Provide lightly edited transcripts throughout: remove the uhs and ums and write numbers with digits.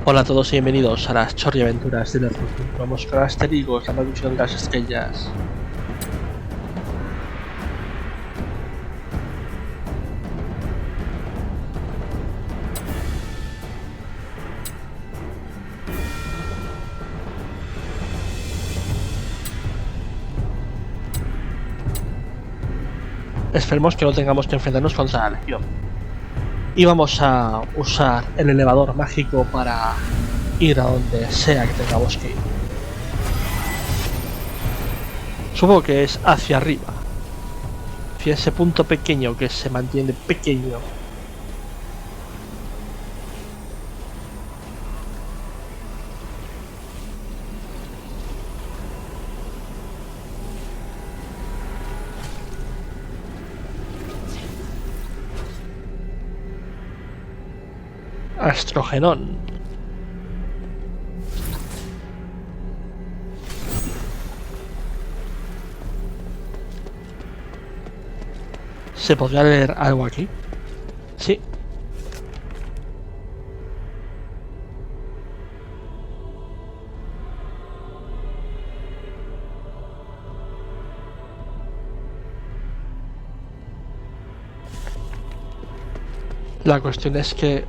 Hola a todos y bienvenidos a las chorriaventuras de la Ruta. Vamos con Asterigos, la maldición de las estrellas. Esperemos que no tengamos que enfrentarnos contra la Legión. Y vamos a usar el elevador mágico para ir a donde sea que tengamos que ir. Supongo que es hacia arriba, hacia ese punto pequeño que se mantiene pequeño. Astrogenón. ¿Se podría leer algo aquí? Sí. La cuestión es que...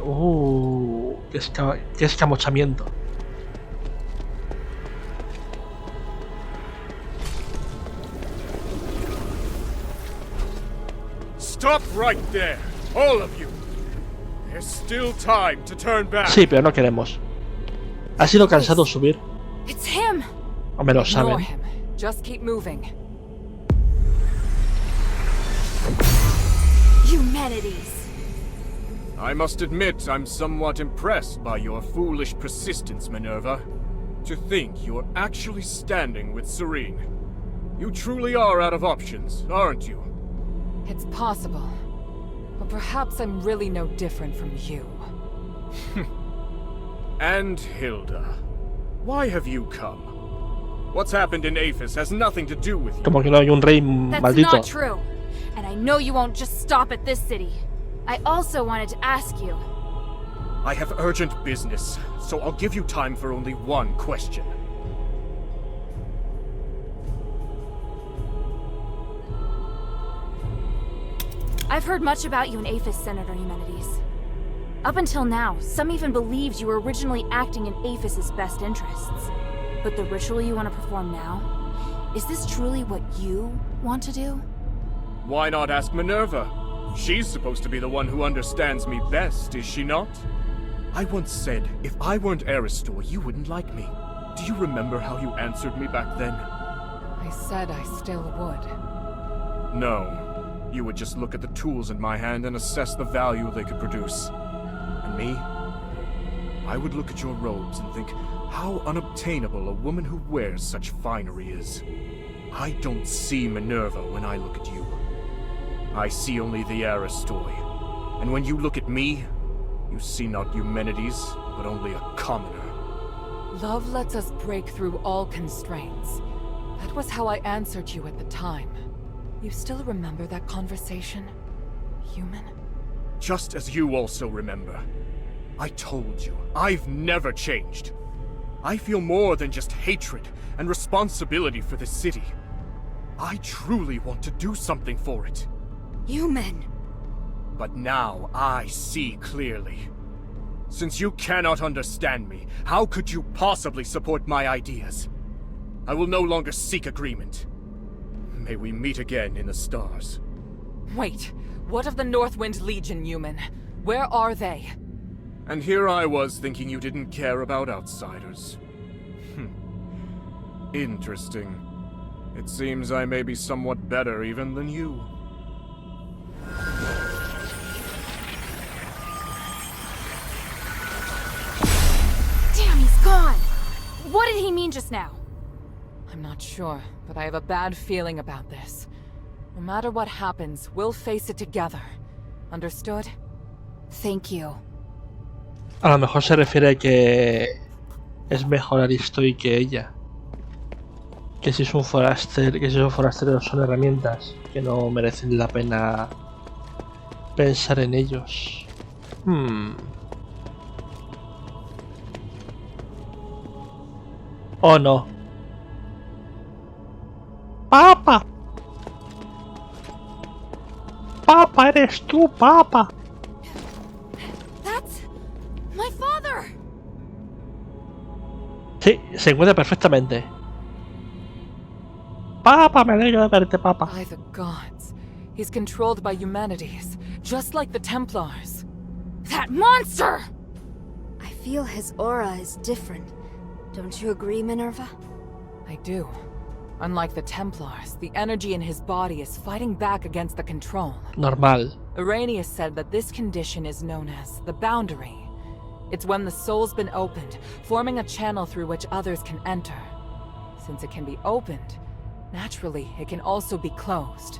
qué escamochamiento. Stop right there, all of you. There's still time to turn back. Sí, pero no queremos. ¿Ha sido cansado subir? It's him. O me lo saben. Ignore him. Just keep moving. Humanities. I must admit I'm somewhat impressed by your foolish persistence, Minerva. To think you're actually standing with Serene. You truly are out of options, aren't you? It's possible. But perhaps I'm really no different from you. And Hilda, why have you come? What's happened in Aphis has nothing to do with you. Como que no hay un rey That's maldito. not true. And I know you won't just stop at this city. I also wanted to ask you. I have urgent business, so I'll give you time for only one question. I've heard much about you in Aphis, Senator Eumenides. Up until now, some even believed you were originally acting in Aphis's best interests. But the ritual you want to perform now, is this truly what you want to do? Why not ask Minerva? She's supposed to be the one who understands me best, is she not? I once said, if I weren't Aristor, you wouldn't like me. Do you remember how you answered me back then? I said I still would. No. You would just look at the tools in my hand and assess the value they could produce. And me? I would look at your robes and think how unobtainable a woman who wears such finery is. I don't see Minerva when I look at you. I see only the Aristoi. And when you look at me, you see not Eumenides, but only a commoner. Love lets us break through all constraints. That was how I answered you at the time. You still remember that conversation, human? Just as you also remember. I told you, I've never changed. I feel more than just hatred and responsibility for this city. I truly want to do something for it. Human. But now I see clearly. Since you cannot understand me, how could you possibly support my ideas? I will no longer seek agreement. May we meet again in the stars. Wait, what of the Northwind Legion, human? Where are they? And here I was thinking you didn't care about outsiders. Interesting. It seems I may be somewhat better even than you. Damn, he's gone. What did he mean just now? I'm not sure, but I have a bad feeling about this. No matter what happens, we'll face it together. Understood? Thank you. A lo mejor se refiere a que es mejor Aristoi que ella. Que si son forasteros son herramientas que no merecen la pena pensar en ellos. Oh no. ¡Papa! ¡Papa, eres tú, papa! That's my father! Sí, se encuentra perfectamente. Papa, me alegro de verte, papa. By the gods. He's controlled by humanities, just like the Templars. That monster! I feel his aura is different. Don't you agree, Minerva? I do. Unlike the Templars, the energy in his body is fighting back against the control. Normal. Arrhenius said that this condition is known as the boundary. It's when the soul's been opened, forming a channel through which others can enter. Since it can be opened, naturally, it can also be closed.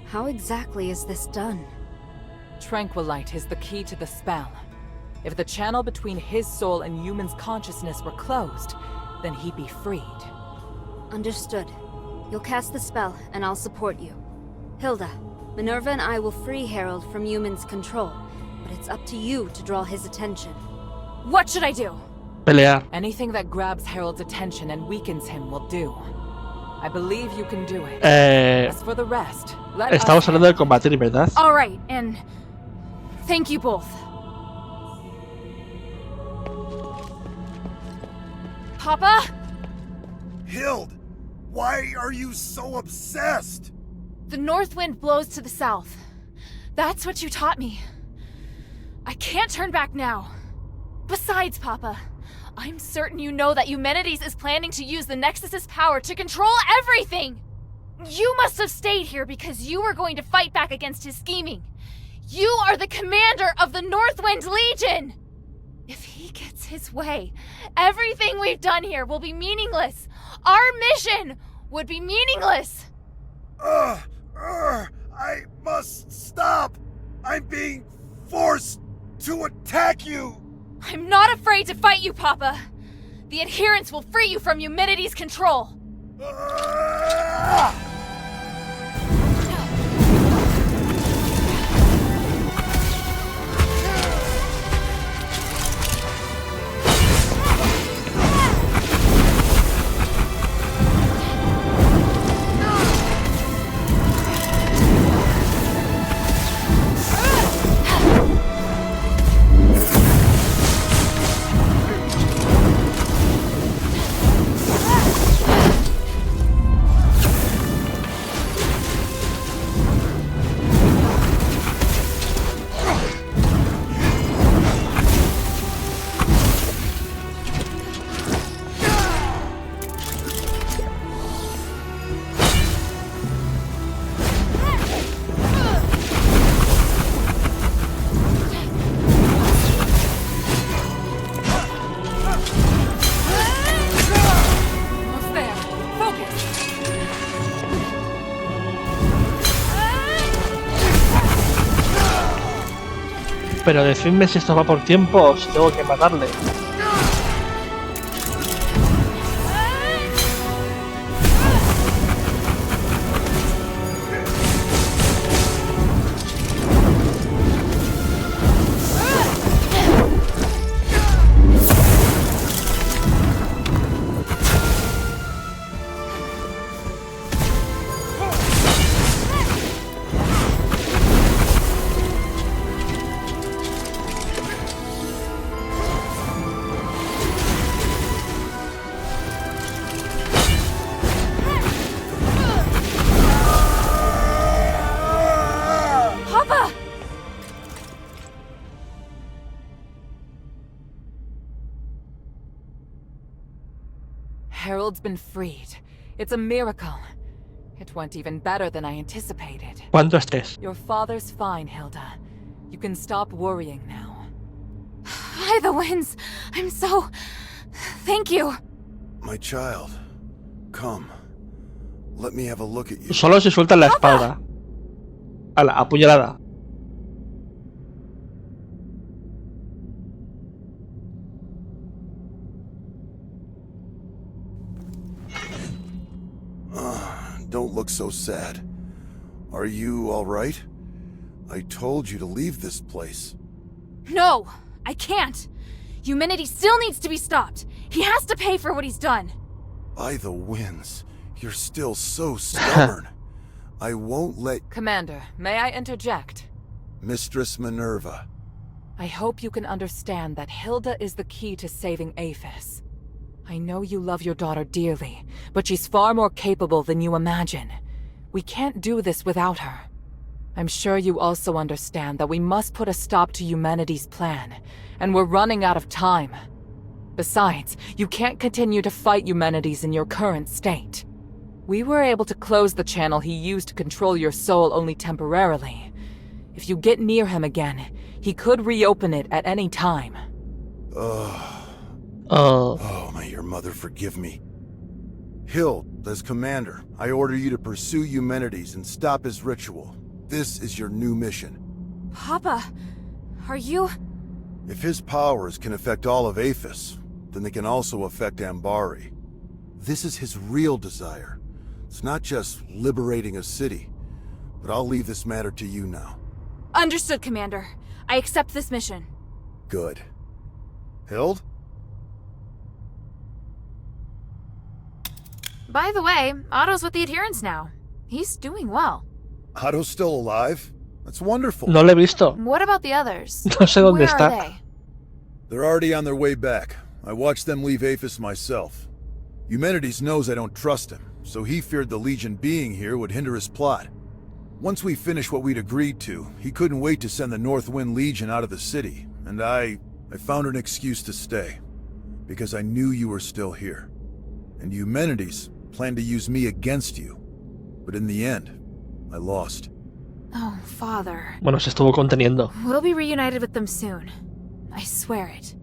How exactly is this done? Tranquilite is the key to the spell. If the channel between his soul and human's consciousness were closed, then he'd be freed. Understood. You'll cast the spell, and I'll support you. Hilda, Minerva and I will free Harold from human's control, but it's up to you to draw his attention. What should I do? Pelear. Anything that grabs Harold's attention and weakens him will do. I believe you can do it. As for the rest, let Estamos us... hablando de combatir, ¿verdad? All right, and thank you both. Papa? Hild, why are you so obsessed? The north wind blows to the south. That's what you taught me. I can't turn back now. Besides, Papa, I'm certain you know that Eumenides is planning to use the Nexus's power to control everything! You must have stayed here because you were going to fight back against his scheming. You are the commander of the Northwind Legion! If he gets his way, everything we've done here will be meaningless. Our mission would be meaningless. I must stop. I'm being forced to attack you. I'm not afraid to fight you, Papa. The adherents will free you from Eumenides' control. Pero decidme si esto va por tiempo o si tengo que matarle. Harold's been freed. It's a miracle. It went even better than I anticipated. Cuando estés. Your father's fine, Hilda. You can stop worrying now. By the winds, I'm so... Thank you. My child, come. Let me have a look at you. Solo si sueltas la espada. A la apuñalada. Don't look so sad. Are you all right? I told you to leave this place. No, I can't. Humanity still needs to be stopped. He has to pay for what he's done. By the winds, you're still so stubborn. I won't let... Commander, may I interject? Mistress Minerva. I hope you can understand that Hilda is the key to saving Aphis. I know you love your daughter dearly, but she's far more capable than you imagine. We can't do this without her. I'm sure you also understand that we must put a stop to humanity's plan, and we're running out of time. Besides, you can't continue to fight humanities in your current state. We were able to close the channel he used to control your soul only temporarily. If you get near him again, he could reopen it at any time. Oh, may your mother forgive me. Hild, as commander, I order you to pursue Eumenides and stop his ritual. This is your new mission. Papa, are you... If his powers can affect all of Aphis, then they can also affect Ambari. This is his real desire. It's not just liberating a city, but I'll leave this matter to you now. Understood, Commander. I accept this mission. Good. Hild? By the way, Otto's with the adherents now. He's doing well. Otto's still alive? That's wonderful. No lo he visto. What about the others? No sé dónde Where está. are they? They're already on their way back. I watched them leave Aphis myself. Eumenides knows I don't trust him, so he feared the Legion being here would hinder his plot. Once we finished what we'd agreed to, he couldn't wait to send the Northwind Legion out of the city, and I found an excuse to stay. Because I knew you were still here. And Eumenides planned to use me against you. But in the end, I lost. Oh, Father. Bueno, se estuvo conteniendo. We'll be reunited with them soon. I swear it.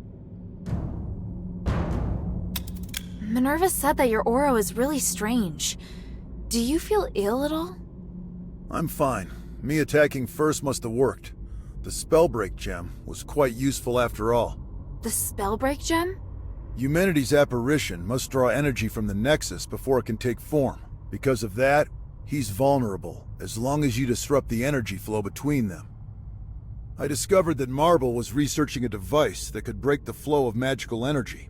Minerva said that your aura is really strange. Do you feel ill at all? I'm fine. Me attacking first must have worked. The Spellbreak gem was quite useful after all. The Spellbreak gem? Eumenides' apparition must draw energy from the Nexus before it can take form. Because of that, he's vulnerable, as long as you disrupt the energy flow between them. I discovered that Marble was researching a device that could break the flow of magical energy.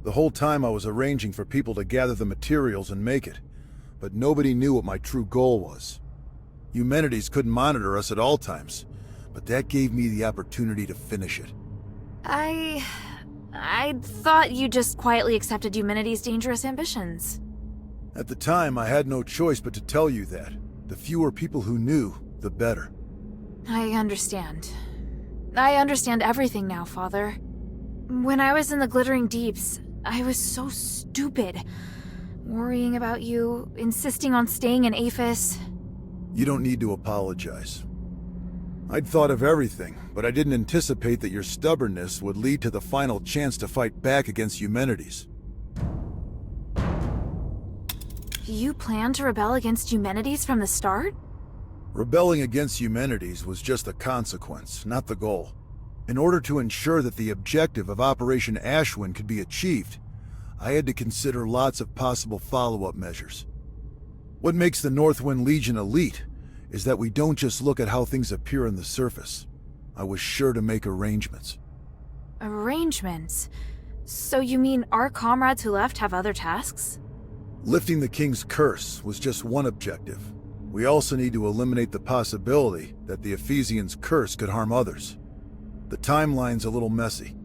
The whole time I was arranging for people to gather the materials and make it, but nobody knew what my true goal was. Eumenides couldn't monitor us at all times, but that gave me the opportunity to finish it. I thought you just quietly accepted Eumenides' dangerous ambitions. At the time, I had no choice but to tell you that. The fewer people who knew, the better. I understand. I understand everything now, Father. When I was in the Glittering Deeps, I was so stupid. Worrying about you, insisting on staying in Aphis. You don't need to apologize. I'd thought of everything, but I didn't anticipate that your stubbornness would lead to the final chance to fight back against Eumenides. You planned to rebel against Eumenides from the start? Rebelling against Eumenides was just a consequence, not the goal. In order to ensure that the objective of Operation Ashwin could be achieved, I had to consider lots of possible follow-up measures. What makes the Northwind Legion elite is that we don't just look at how things appear on the surface. I was sure to make arrangements. Arrangements? So you mean our comrades who left have other tasks? Lifting the King's curse was just one objective. We also need to eliminate the possibility that the Ephesians' curse could harm others. The timeline's a little messy.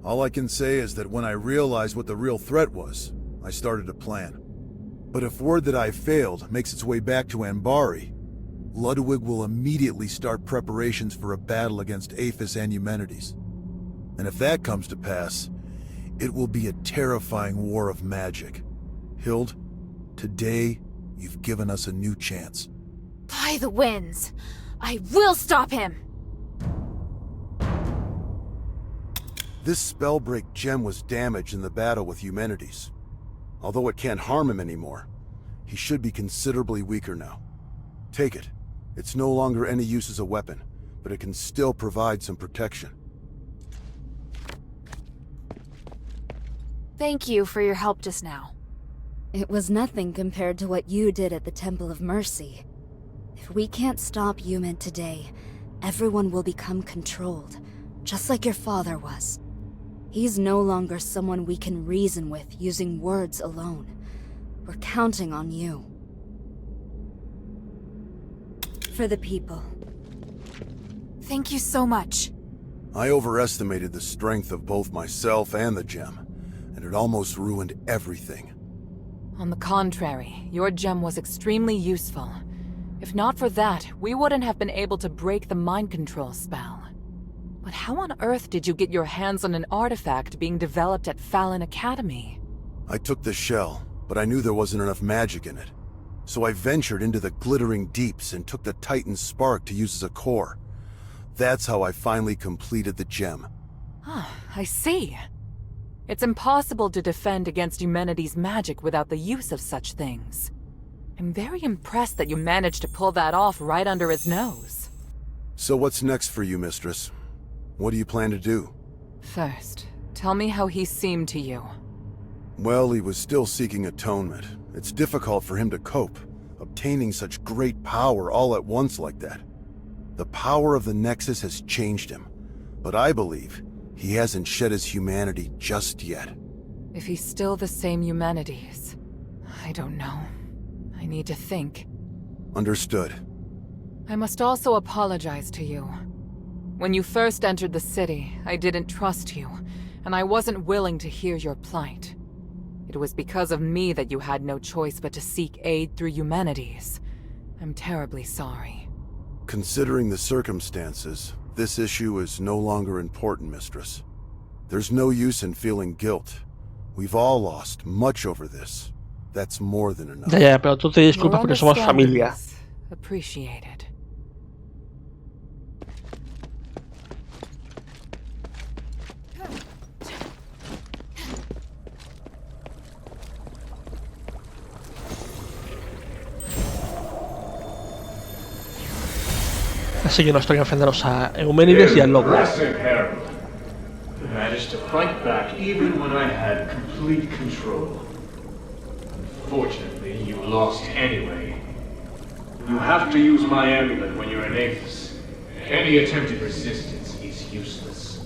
All I can say is that when I realized what the real threat was, I started a plan. But if word that I failed makes its way back to Ambari, Ludwig will immediately start preparations for a battle against Aphis and Eumenides. And if that comes to pass, it will be a terrifying war of magic. Hild, today, you've given us a new chance. By the winds! I will stop him! This Spellbreak gem was damaged in the battle with Eumenides. Although it can't harm him anymore, he should be considerably weaker now. Take it. It's no longer any use as a weapon, but it can still provide some protection. Thank you for your help just now. It was nothing compared to what you did at the Temple of Mercy. If we can't stop Eumen today, everyone will become controlled, just like your father was. He's no longer someone we can reason with using words alone. We're counting on you. For the people. Thank you so much. I overestimated the strength of both myself and the gem, and it almost ruined everything. On the contrary, your gem was extremely useful. If not for that, we wouldn't have been able to break the mind control spell. But how on earth did you get your hands on an artifact being developed at Fallon Academy? I took the shell, but I knew there wasn't enough magic in it. So I ventured into the glittering deeps and took the Titan Spark to use as a core. That's how I finally completed the gem. Ah, I see. It's impossible to defend against humanity's magic without the use of such things. I'm very impressed that you managed to pull that off right under his nose. So what's next for you, Mistress? What do you plan to do? First, tell me how he seemed to you. Well, he was still seeking atonement. It's difficult for him to cope, obtaining such great power all at once like that. The power of the Nexus has changed him, but I believe he hasn't shed his humanity just yet. If he's still the same humanities, I don't know. I need to think. Understood. I must also apologize to you. When you first entered the city, I didn't trust you, and I wasn't willing to hear your plight. It was because of me that you had no choice but to seek aid through humanities. I'm terribly sorry. Considering the circumstances, this issue is no longer important, Mistress. There's no use in feeling guilt. We've all lost much over this. That's more than enough. Ya, pero tú te disculpas porque somos familia. Appreciated. Así que nos toca enfrentarnos a Euménides y al lobo. Impressive, Harold. You managed to fight back even when I had complete control. Unfortunately, you lost anyway. You have to use my amulet when you're in Aphis. Any attempted resistance is useless.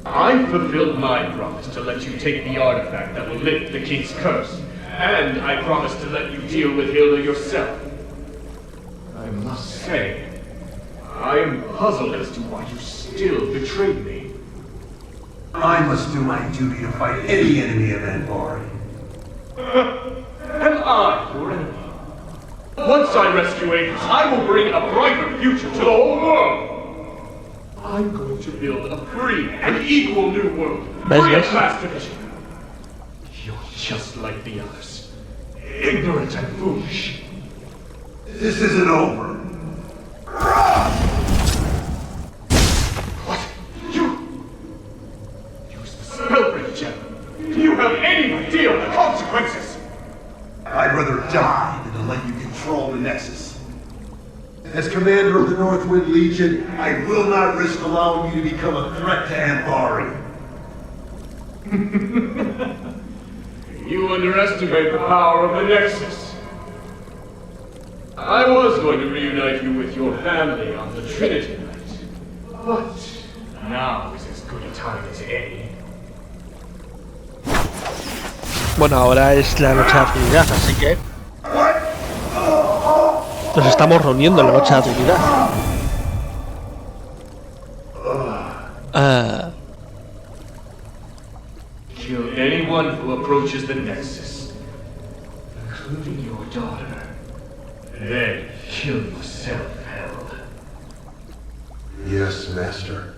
I fulfilled my promise to let you take the artifact that will lift the King's curse, and I promised to let you deal with Hilda yourself. I must say, I am puzzled as to why you still betrayed me. I must do my duty to fight any enemy of Anbari. Am I your enemy? Once I rescue Aphis, I will bring a brighter future to the whole world. I'm going to build a free and equal new world, free of class division. You're just like the others, ignorant and foolish. This isn't over. What? You use the Spellbreak gem. Do you have any idea of the consequences? I'd rather die than to let you control the Nexus. As commander of the Northwind Legion, I will not risk allowing you to become a threat to Anbari. You underestimate the power of the Nexus. I was going to reunite you with your family on the Trinity night, but now is as good a time as any. Bueno, ahora es la noche de la Trinidad, así que nos estamos reuniendo en la noche de la Trinidad. Kill anyone who approaches the Nexus, including your daughter. Then kill yourself, Harold. Yes, Master.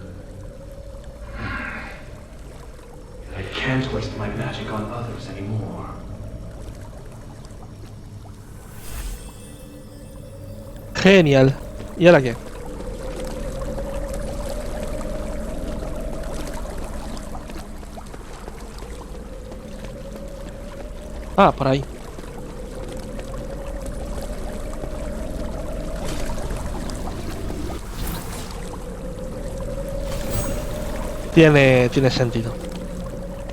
I can't waste my magic on others anymore. Genial. ¿Y ahora qué? Ah, por ahí. Tiene sentido.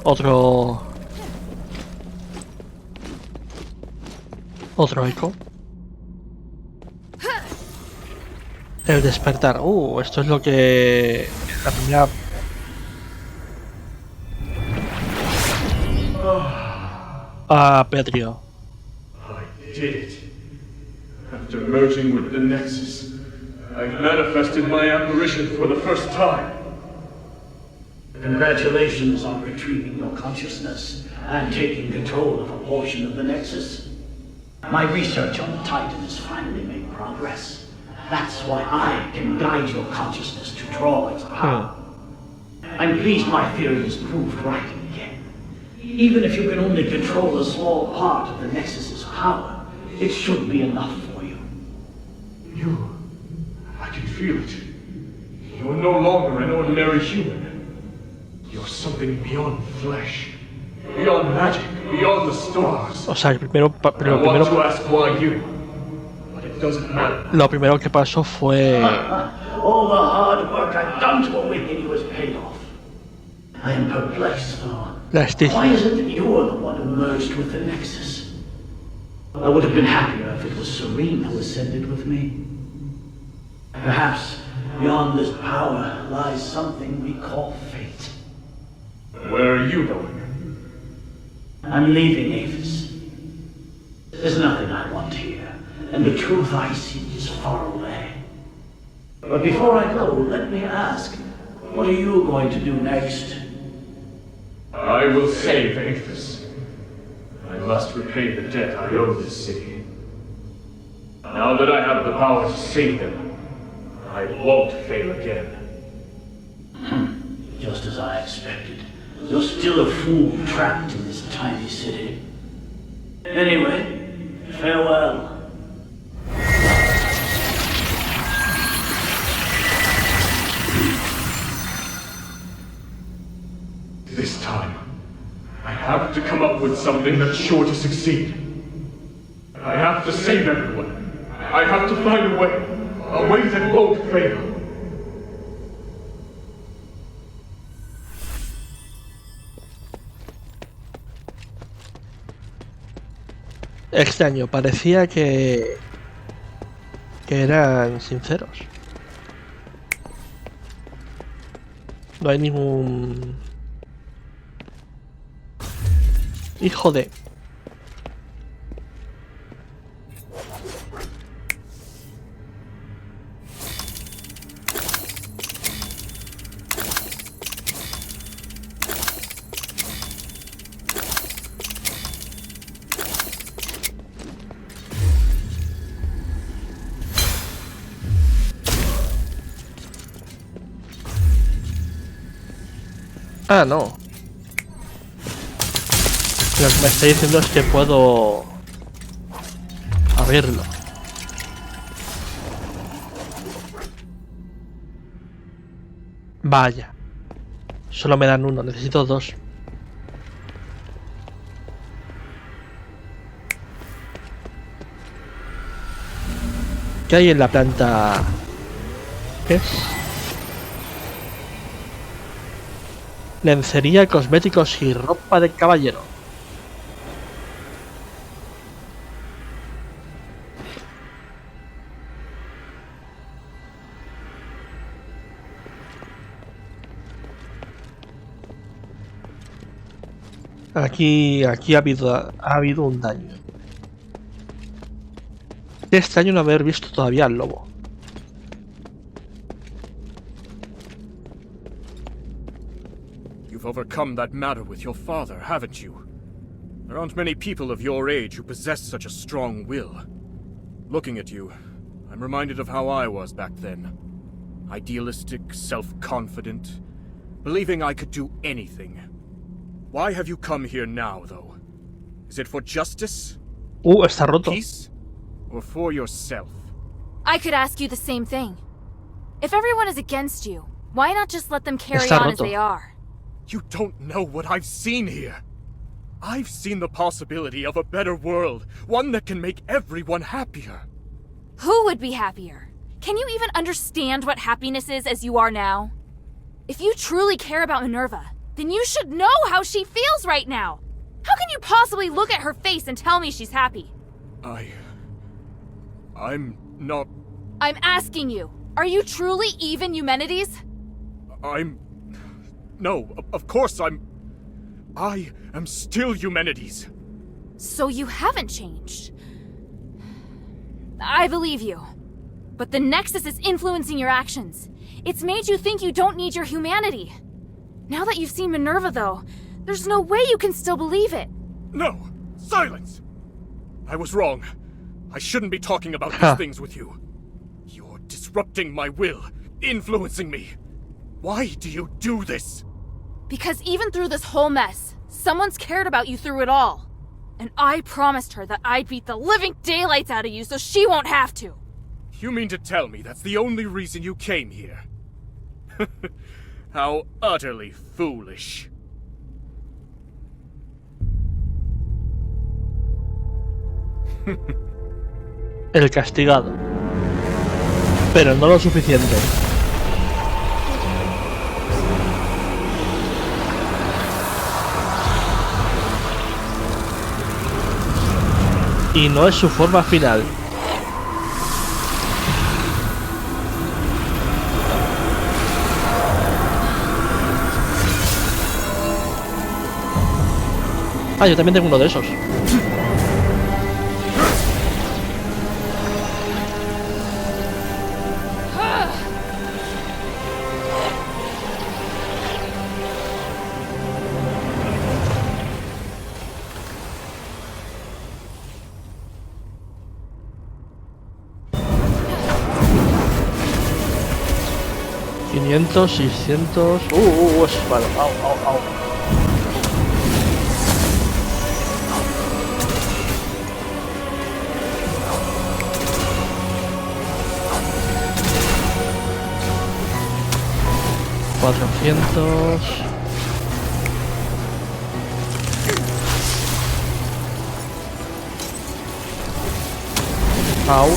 Otro eco. El despertar. Esto es lo que la primera a Petrio. I did it. After merging with the Nexus, I've manifested my apparition for the first time. Congratulations on retrieving your consciousness and taking control of a portion of the Nexus. My research on the Titan has finally made progress. That's why I can guide your consciousness to draw its power. I'm pleased my theory is proved right again. Even if you can only control a small part of the Nexus's power, it should be enough for you. I can feel it. You're no longer an ordinary human. You're something beyond flesh, beyond magic, beyond the stars. O sea, I want to ask why you, but it doesn't matter. Lo primero que pasó fue All the hard work I've done to awaken you has paid off. I am perplexed, though. la estigia. Why is it that you're the one who merged with the Nexus? I would have been happier if it was Serene who ascended with me. Perhaps beyond this power lies something we call fate. Where are you going? I'm leaving Aphis. There's nothing I want here, and the truth I seek is far away. But before I go, let me ask, what are you going to do next? I will save Aphis. I must repay the debt I owe this city. Now that I have the power to save them, I won't fail again. Just as I expected. You're still a fool trapped in this tiny city. Anyway, farewell. This time, I have to come up with something that's sure to succeed. I have to save everyone. I have to find a way that won't fail. Extraño, parecía que eran sinceros. No hay ningún hijo de... Ah, no. Lo que me está diciendo es que puedo abrirlo. Vaya. Solo me dan uno, necesito dos. ¿Qué hay en la planta? ¿Qué es? Lencería, cosméticos y ropa de caballero. Aquí ha habido un daño. Qué extraño no haber visto todavía al lobo. You've overcome that matter with your father, haven't you? There aren't many people of your age who possess such a strong will. Looking at you, I'm reminded of how I was back then. Idealistic, self-confident, believing I could do anything. Why have you come here now, though? Is it for justice? Está roto. Peace? Or for yourself? I could ask you the same thing. If everyone is against you, why not just let them carry Está on as roto. they are? You don't know what I've seen here. I've seen the possibility of a better world, one that can make everyone happier. Who would be happier? Can you even understand what happiness is as you are now? If you truly care about Minerva, then you should know how she feels right now. How can you possibly look at her face and tell me she's happy? I'm not... I'm asking you, are you truly even Eumenides? No, of course I'm... I am still Eumenides. So you haven't changed. I believe you. But the Nexus is influencing your actions. It's made you think you don't need your humanity. Now that you've seen Minerva, though, there's no way you can still believe it. No! Silence! I was wrong. I shouldn't be talking about these things with you. You're disrupting my will, influencing me. Why do you do this? Because even through this whole mess, someone's cared about you through it all. And I promised her that I'd beat the living daylights out of you so she won't have to. You mean to tell me that's the only reason you came here? How utterly foolish. El castigado. Pero no lo suficiente. Y no es su forma final. Ah, yo también tengo uno de esos. $500, 600... eso es malo. Au, au, au. $400... Au.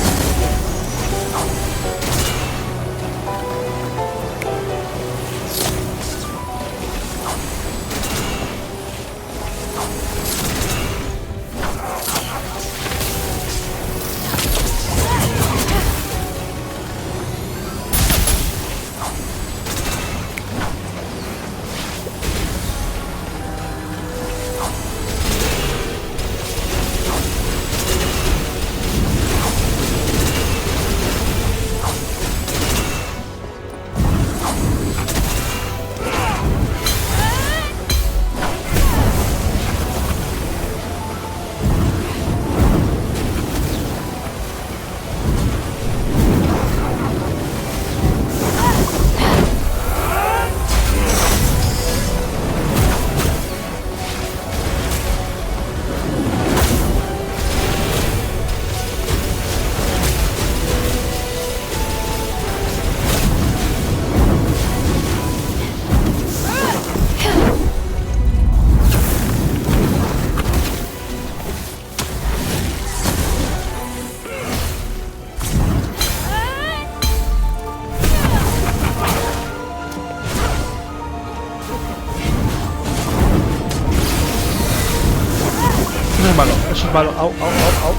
Eso es malo. Au, au, au, au.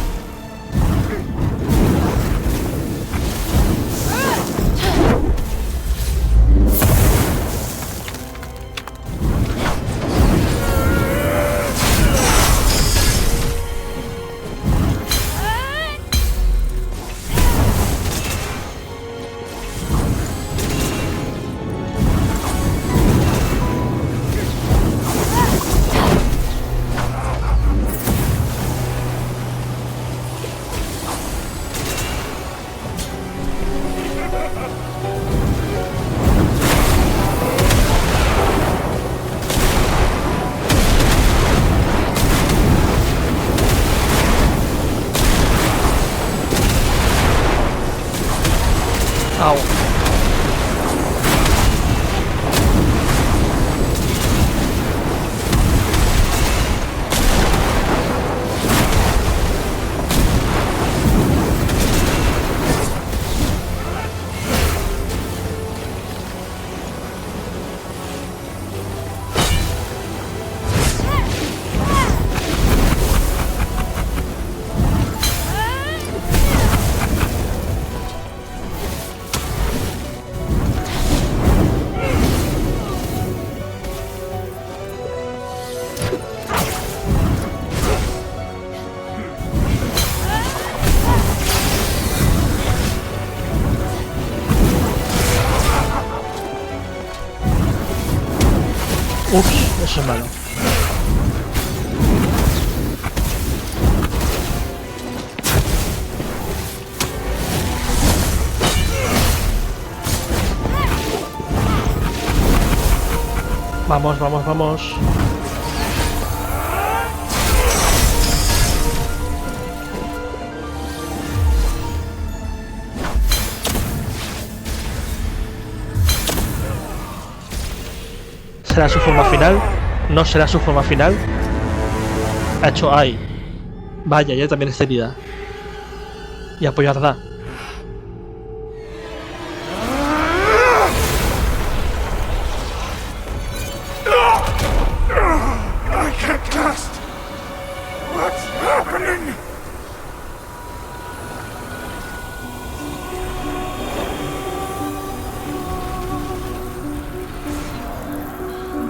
Eso es malo. Vamos, vamos, vamos. ¿Será su forma final? ¿No será su forma final? Ha hecho ay. Vaya, ya también está herida. Y apoyarla. I can't cast. What's happening?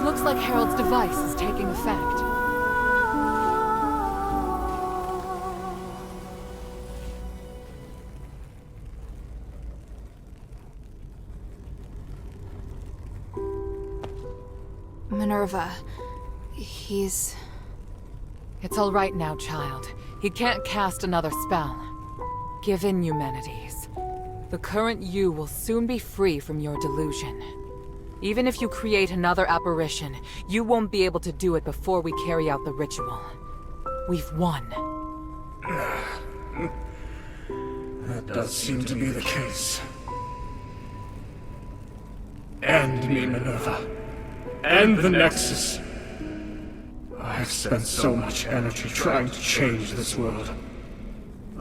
Looks like Harold's device is taking effect. Minerva, he's... It's all right now, child. He can't cast another spell. Give in, Eumenides. The current you will soon be free from your delusion. Even if you create another apparition, you won't be able to do it before we carry out the ritual. We've won. That does seem to be the case. End me, Minerva. End the Nexus. I've spent so much energy trying to change this world.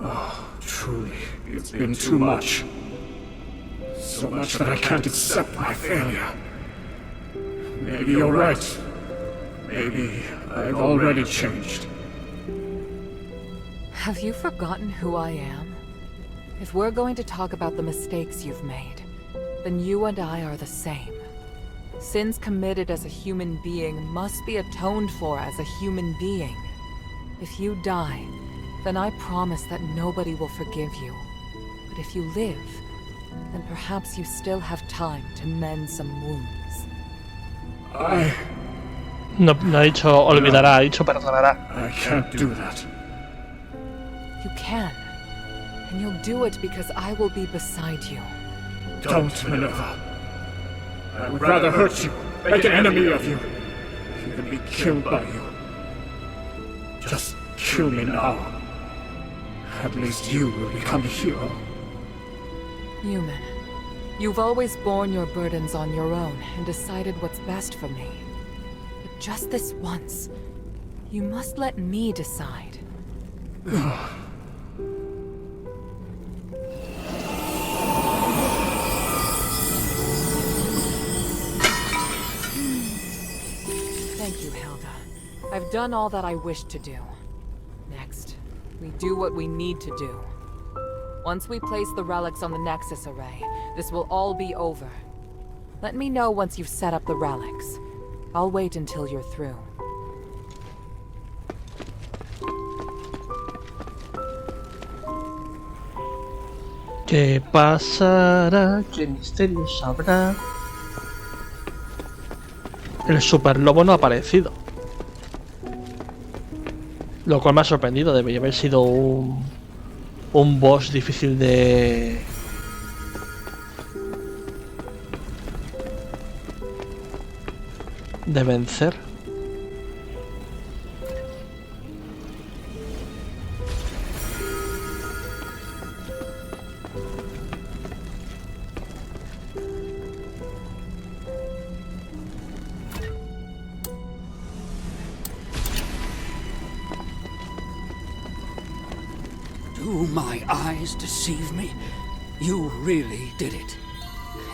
Oh, truly, it's been too much. So much that I can't accept my failure. Maybe you're right. Maybe I've already changed. Have you forgotten who I am? If we're going to talk about the mistakes you've made, then you and I are the same. Sins committed as a human being must be atoned for as a human being. If you die, then I promise that nobody will forgive you. But if you live, then perhaps you still have time to mend some wounds. No ha dicho olvidará, ha dicho perdonará. I can't do that. You can. And you'll do it because I will be beside you. Don't, Minerva. I would rather hurt you, make an enemy of you, than be killed by you. Just kill me now. At least you will become a hero. Human, you've always borne your burdens on your own and decided what's best for me. But just this once, you must let me decide. Thank you, Hilda. I've done all that I wished to do. Next, we do what we need to do. Once we place the relics on the Nexus array, this will all be over. Let me know once you've set up the relics. I'll wait until you're through. ¿Qué pasará? ¿Qué misterios habrá? El superlobo no ha aparecido. Lo cual me ha sorprendido, debería haber sido un boss difícil de vencer. Do my eyes deceive me? You really did it.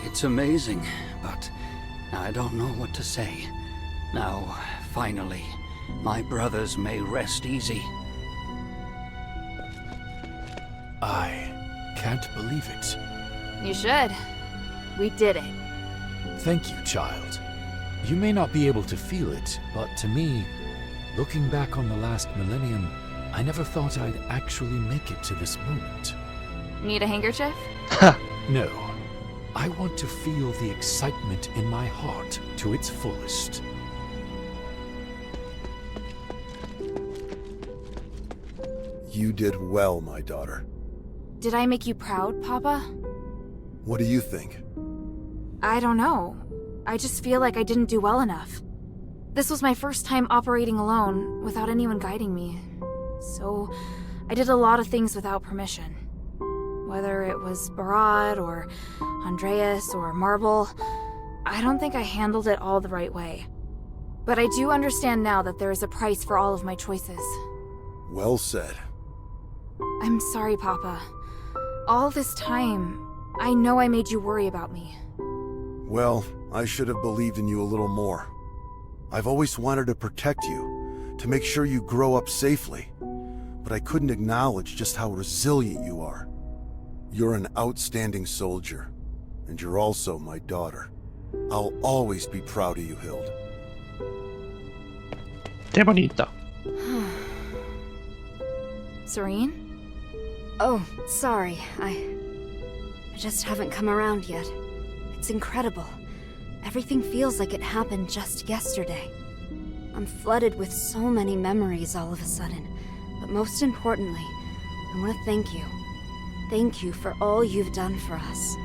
It's amazing, but I don't know what to say. Now, finally, my brothers may rest easy. I can't believe it. You should. We did it. Thank you, child. You may not be able to feel it, but to me, looking back on the last millennium, I never thought I'd actually make it to this moment. Need a handkerchief? No. I want to feel the excitement in my heart to its fullest. you did well, my daughter. Did I make you proud, Papa? What do you think? I don't know. I just feel like I didn't do well enough. This was my first time operating alone, without anyone guiding me. So, I did a lot of things without permission. Whether it was Barad, or Andreas, or Marble, I don't think I handled it all the right way. But I do understand now that there is a price for all of my choices. Well said. I'm sorry, Papa. All this time, I know I made you worry about me. Well, I should have believed in you a little more. I've always wanted to protect you, to make sure you grow up safely. But I couldn't acknowledge just how resilient you are. You're an outstanding soldier, and you're also my daughter. I'll always be proud of you, Hild. Qué bonito. Serene? Oh, sorry. I just haven't come around yet. It's incredible. Everything feels like it happened just yesterday. I'm flooded with so many memories all of a sudden. But most importantly, I want to thank you. Thank you for all you've done for us.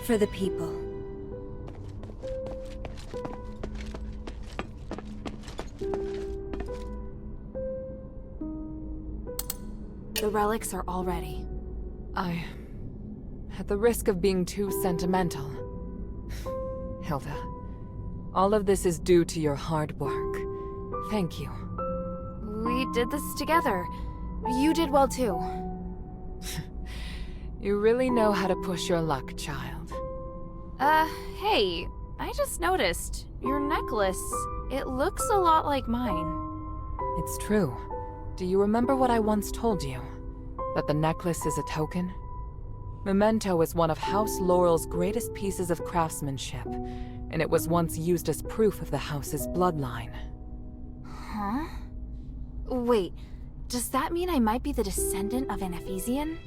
For the people. The relics are all ready. At the risk of being too sentimental, Hilda, all of this is due to your hard work. Thank you. We did this together. You did well too. You really know how to push your luck, child. Hey, I just noticed. Your necklace, it looks a lot like mine. It's true. Do you remember what I once told you? That the necklace is a token? Memento is one of House Laurel's greatest pieces of craftsmanship, and it was once used as proof of the house's bloodline. Huh? Wait, does that mean I might be the descendant of an Ephesian?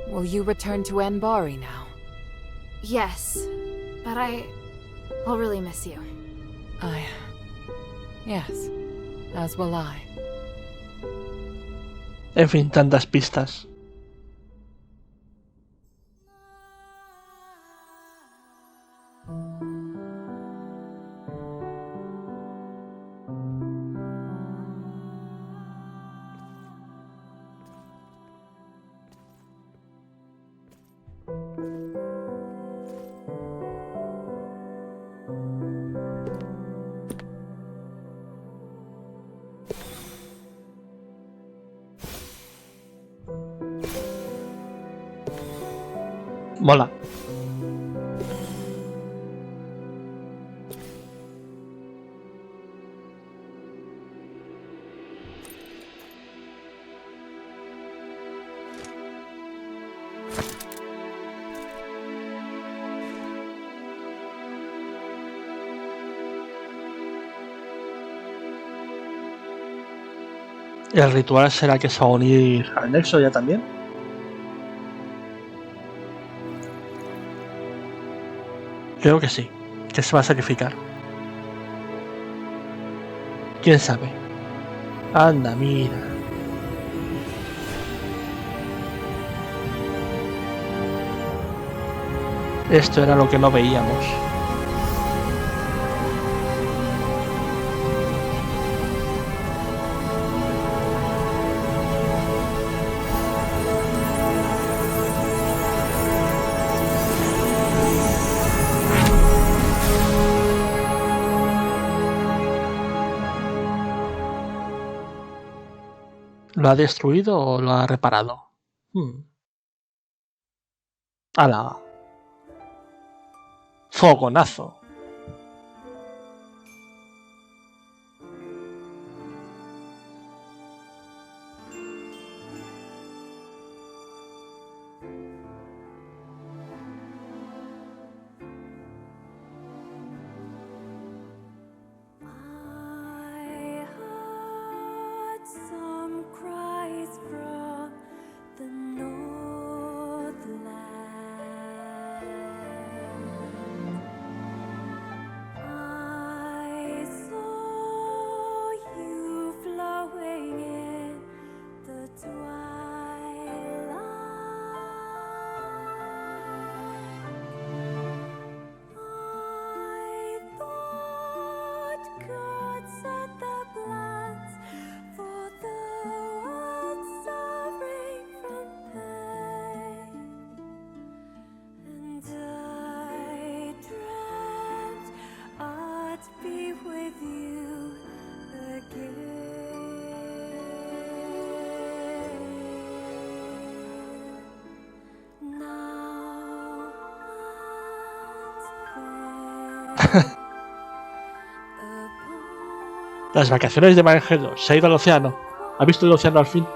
Will you return to Anbari now? Yes, but I'll really miss you. Yes, as will I. En fin, tantas pistas. Mola. ¿El ritual será que se va a unir al Nexo ya también? Creo que sí, que se va a sacrificar. ¿Quién sabe? Anda, mira. Esto era lo que no veíamos. ¿Lo ha destruido o lo ha reparado? Ala. Fogonazo. Las vacaciones de Marioneta se ha ido al océano. ¿Ha visto el océano al fin?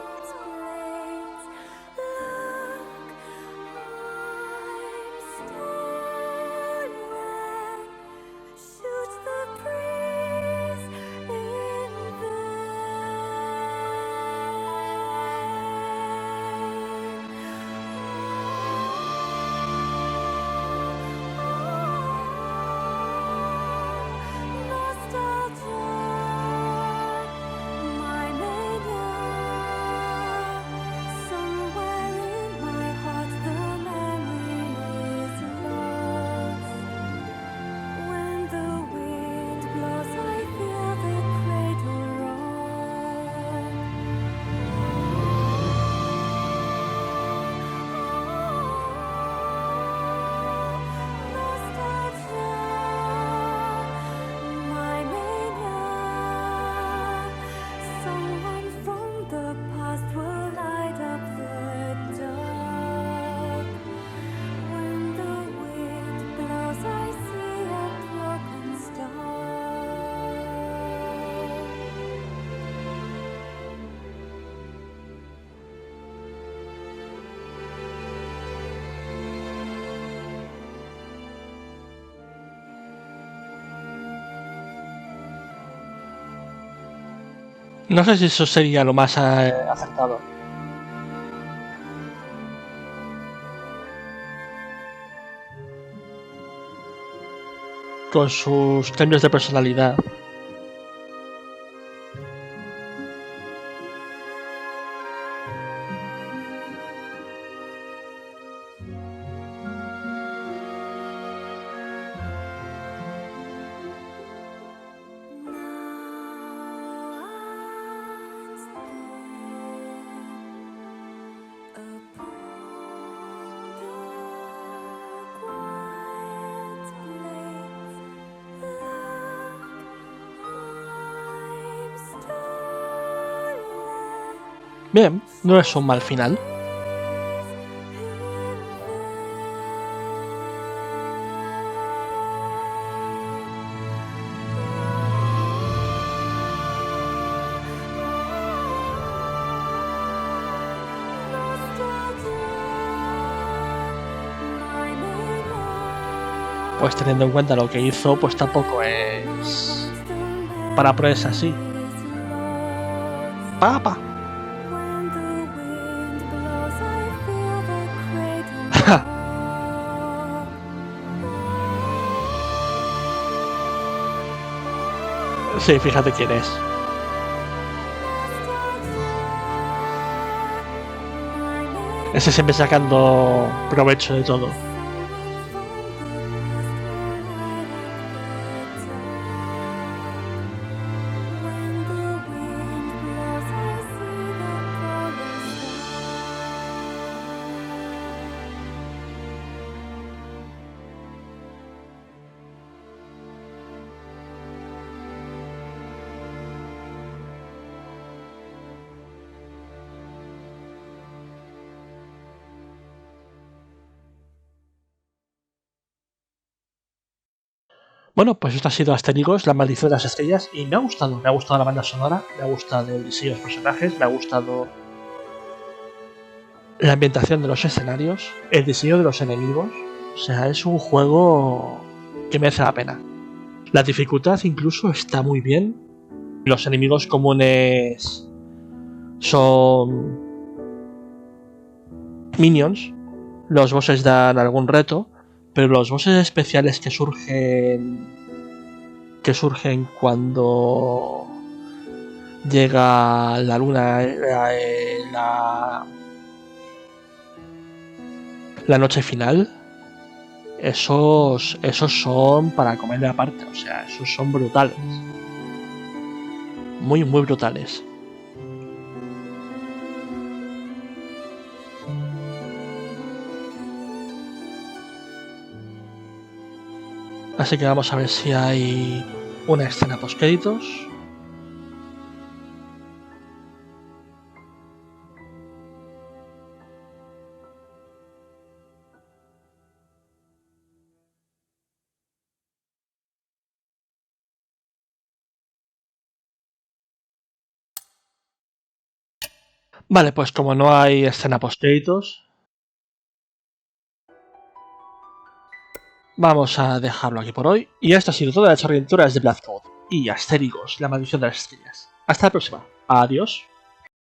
No sé si eso sería lo más acertado. Con sus cambios de personalidad. Bien, no es un mal final. Pues teniendo en cuenta lo que hizo, pues tampoco es para ponerse así. ¡Papa! Sí, fíjate quién es. Ese siempre sacando provecho de todo. Bueno, pues esto ha sido Asterigos, la maldición de las estrellas, y me ha gustado la banda sonora, me ha gustado el diseño de los personajes, me ha gustado la ambientación de los escenarios, el diseño de los enemigos. O sea, es un juego que merece la pena. La dificultad incluso está muy bien. Los enemigos comunes son minions. Los bosses dan algún reto, pero los bosses especiales que surgen cuando llega la luna, la noche final, esos son para comerle aparte. O sea, esos son brutales, muy brutales. Así que vamos a ver si hay una escena post créditos. Vale, pues como no hay escena post créditos, vamos a dejarlo aquí por hoy. Y esto ha sido todas las aventuras de Blood Code y Asterigos, la maldición de las estrellas. Hasta la próxima. Adiós.